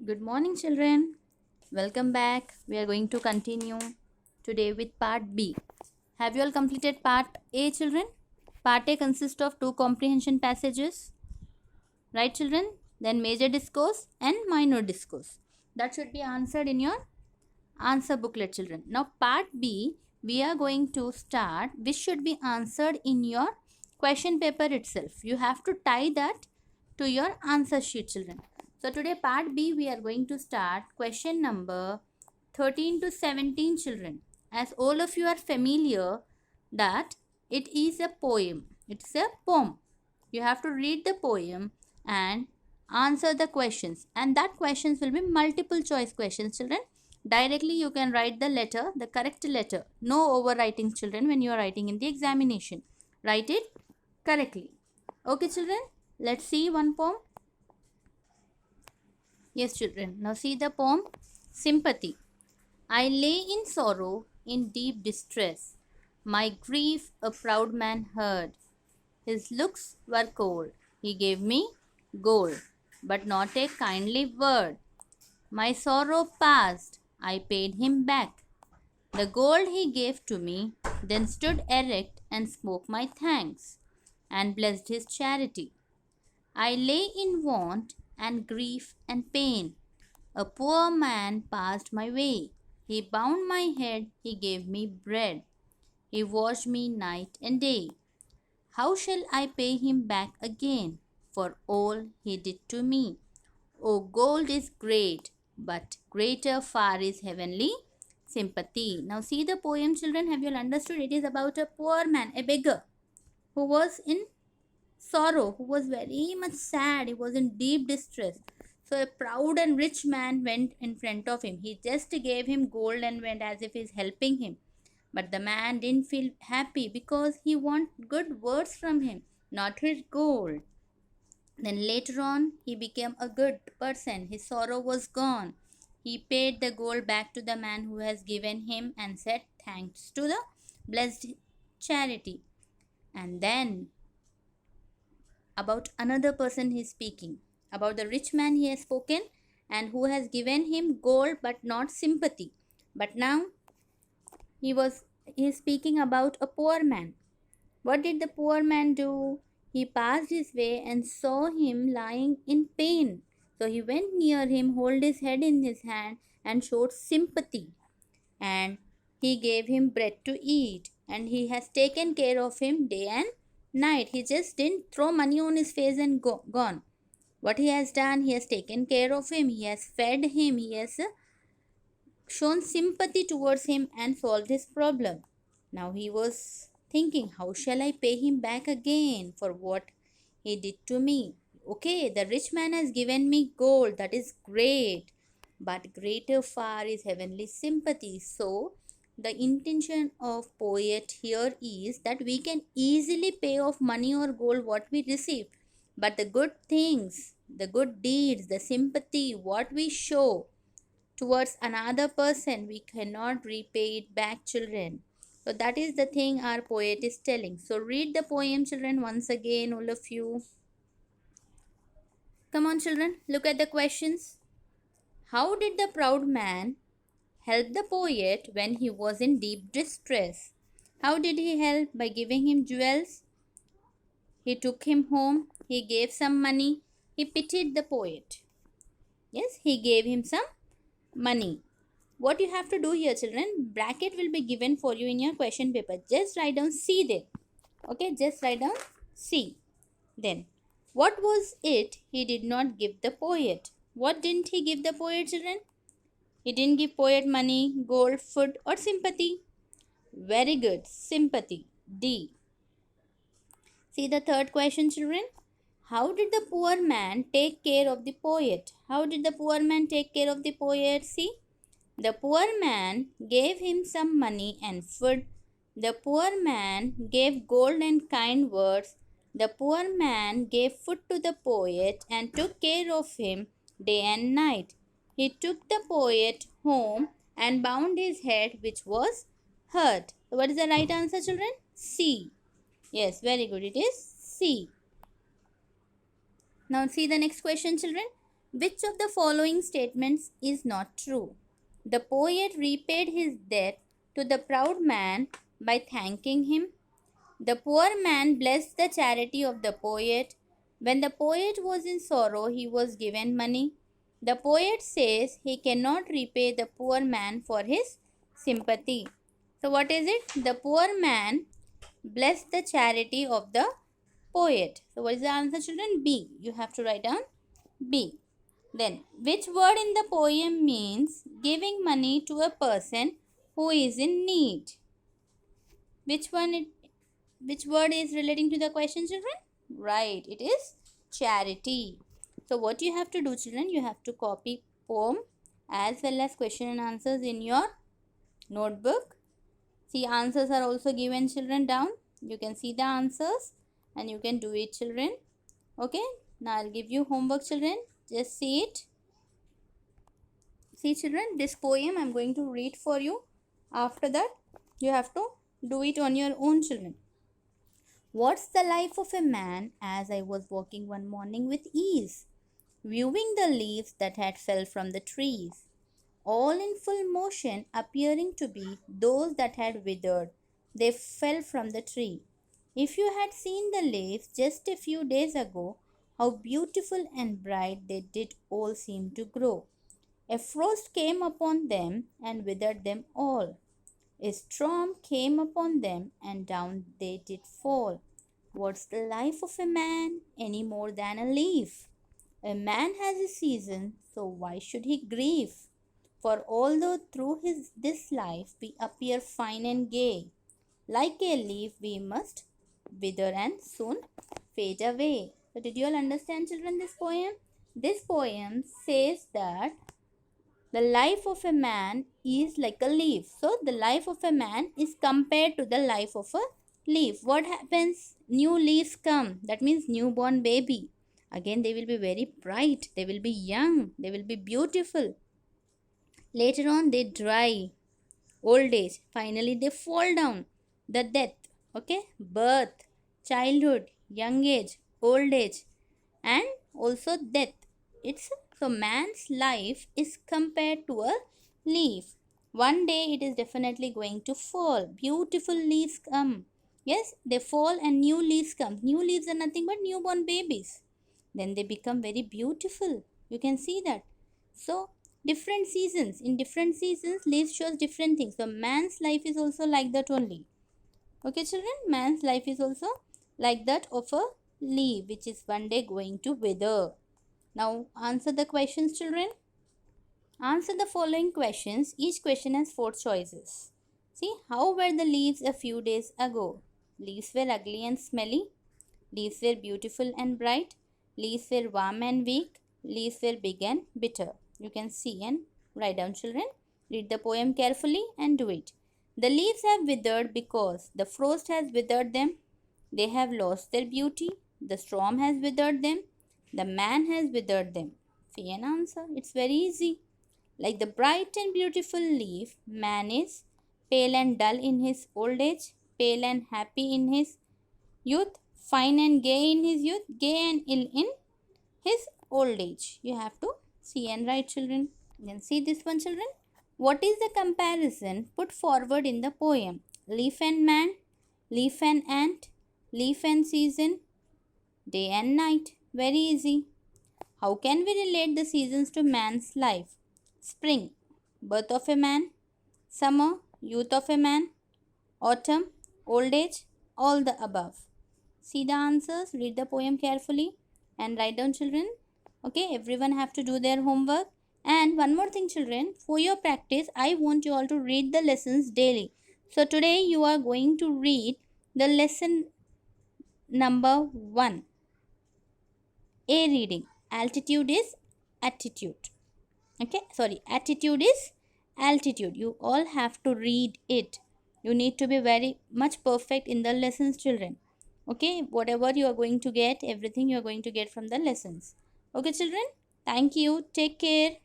Good morning, children. Welcome back. We are going to continue today with part B. Have you all completed part A, children? Part A consists of two comprehension passages, right, children? Then major discourse and minor discourse. That should be answered in your answer booklet, children. Now, part B, we are going to start, which should be answered in your question paper itself. You have to tie that to your answer sheet, children. So, today, part B, we are going to start question number 13 to 17, children. As all of you are familiar that it is a poem. It's a poem. You have to read the poem and answer the questions. And that questions will be multiple choice questions, children. Directly you can write the letter, the correct letter. No overwriting, children, when you are writing in the examination. Write it correctly. Okay, children. Let's see one poem. Yes, children. Now see the poem. Sympathy. I lay in sorrow, in deep distress. My grief a proud man heard. His looks were cold. He gave me gold, but not a kindly word. My sorrow passed. I paid him back the gold he gave to me, then stood erect and spoke my thanks, and blessed his charity. I lay in want and grief and pain. A poor man passed my way. He bound my head, he gave me bread. He washed me night and day. How shall I pay him back again for all he did to me? Oh, gold is great, but greater far is heavenly sympathy. Now see the poem, children. Have you all understood? It is about a poor man, a beggar, who was in sorrow, who was very much sad. He was in deep distress. So a proud and rich man went in front of him. He just gave him gold and went as if he's helping him. But the man didn't feel happy because he wanted good words from him, not his gold. Then later on, he became a good person. His sorrow was gone. He paid the gold back to the man who has given him and said thanks to the blessed charity. And then about another person he is speaking. About the rich man he has spoken and who has given him gold but not sympathy. But now he is speaking about a poor man. What did the poor man do? He passed his way and saw him lying in pain. So he went near him, hold his head in his hand, and showed sympathy. And he gave him bread to eat. And he has taken care of him day and night. He just didn't throw money on his face and gone. What he has done, he has taken care of him. He has fed him. He has shown sympathy towards him and solved his problem. Now he was thinking, how shall I pay him back again for what he did to me? Okay, the rich man has given me gold, that is great, but greater far is heavenly sympathy. So the intention of poet here is that we can easily pay off money or gold what we receive, but the good things, the good deeds, the sympathy what we show towards another person, we cannot repay it back, children. So that is the thing our poet is telling. So read the poem, children, once again, all of you. Come on, children, look at the questions. How did the proud man help the poet when he was in deep distress? How did he help? By giving him jewels. He took him home. He gave some money. He pitied the poet. Yes, he gave him some money. What you have to do here, children, bracket will be given for you in your question paper. Just write down C there. Okay, just write down C. Then, what was it he did not give the poet? What didn't he give the poet, children? He didn't give poet money, gold, food or sympathy. Very good. Sympathy. D. See the third question, children. How did the poor man take care of the poet? How did the poor man take care of the poet? See. The poor man gave him some money and food. The poor man gave gold and kind words. The poor man gave food to the poet and took care of him day and night. He took the poet home and bound his head, which was hurt. So what is the right answer, children? C. Yes, very good. It is C. Now see the next question, children. Which of the following statements is not true? The poet repaid his debt to the proud man by thanking him. The poor man blessed the charity of the poet. When the poet was in sorrow, he was given money. The poet says he cannot repay the poor man for his sympathy. So, what is it? The poor man blessed the charity of the poet. So, what is the answer, children? B. You have to write down B. Then, which word in the poem means giving money to a person who is in need? Which word is relating to the question, children? Right, it is charity. So, what you have to do, children, you have to copy poem as well as question and answers in your notebook. See, answers are also given, children, down. You can see the answers and you can do it, children. Okay, now I'll give you homework, children. Just see it. See, children, this poem I'm going to read for you. After that, you have to do it on your own, children. What's the life of a man as I was walking one morning with ease, viewing the leaves that had fell from the trees, all in full motion, appearing to be those that had withered. They fell from the tree. If you had seen the leaves just a few days ago, how beautiful and bright they did all seem to grow. A frost came upon them and withered them all. A storm came upon them and down they did fall. What's the life of a man any more than a leaf? A man has a season, so why should he grieve? For although through this life we appear fine and gay, like a leaf we must wither and soon fade away. So did you all understand, children, this poem? This poem says that the life of a man is like a leaf. So the life of a man is compared to the life of a leaf. What happens? New leaves come. That means newborn baby. Again they will be very bright. They will be young. They will be beautiful. Later on they dry. Old age. Finally they fall down. The death. Okay. Birth. Childhood. Young age. Old age. And also death. So man's life is compared to a leaf. One day it is definitely going to fall. Beautiful leaves come. Yes, they fall and new leaves come. New leaves are nothing but newborn babies. Then they become very beautiful. You can see that. So different seasons. In different seasons, leaves shows different things. So man's life is also like that only. Okay, children, man's life is also like that of a leaf, which is one day going to wither. Now answer the questions, children. Answer the following questions. Each question has 4 choices. See, how were the leaves a few days ago? Leaves were ugly and smelly. Leaves were beautiful and bright. Leaves were warm and weak. Leaves were big and bitter. You can see and write down, children. Read the poem carefully and do it. The leaves have withered because the frost has withered them. They have lost their beauty. The storm has withered them. The man has withered them. See an answer. It's very easy. Like the bright and beautiful leaf, man is pale and dull in his old age, pale and happy in his youth, fine and gay in his youth, gay and ill in his old age. You have to see and write, children. Then see this one, children. What is the comparison put forward in the poem? Leaf and man, leaf and ant, leaf and season, day and night. Very easy. How can we relate the seasons to man's life? Spring, birth of a man. Summer, youth of a man. Autumn, old age, all the above. See the answers, read the poem carefully and write down, children. Okay, everyone have to do their homework. And one more thing, children, for your practice, I want you all to read the lessons daily. So today you are going to read the lesson number 1. A reading. Altitude is attitude. Okay, sorry, attitude is altitude. You all have to read it. You need to be very much perfect in the lessons, children. Okay, whatever you are going to get, everything you are going to get from the lessons. Okay, children, thank you. Take care.